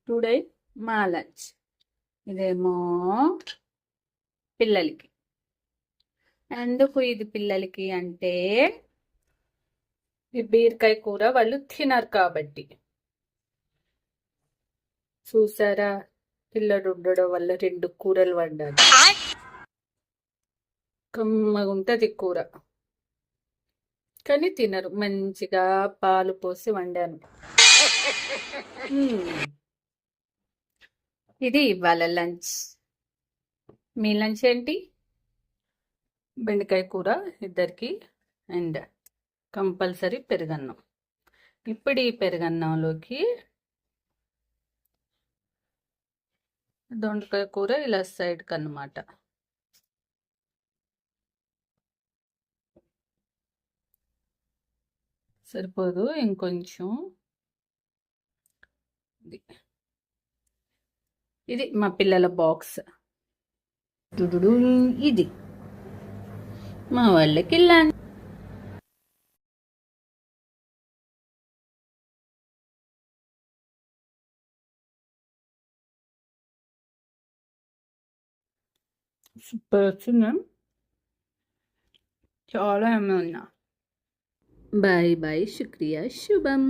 Today మా lunch. ఇదేమో పిల్లలకి. ఎందుకు ఇది పిల్లలకి అంటే ఈ బీరకాయ కూర వాళ్ళు తినరు కాబట్టి. చూసారా, పిల్లడు ఉండడం వల్ల 2 కూరలు వండాలి. కమ్మగా ఉంటుంది కూర, కానీ తినరు. మంచిగా పాలు పోసి వండాను. ఇది ఇవాళ లంచ్. మీ లంచ్ ఏంటి? బెండకాయ కూర ఇద్దరికి అండ్ కంపల్సరీ పెరుగన్నం. ఇప్పుడు ఈ పెరుగన్నంలోకి దొండకాయ కూర ఇలా సైడ్కి అన్నమాట. సరిపోదు, ఇంకొంచెం. ఇది మా పిల్లల బాక్స్. ఇది మా వాళ్ళకి లంచ్. సూపర్ వచ్చిందా? చాలా ఏమైనా. బాయ్ బాయ్, శుక్రియా, శుభం.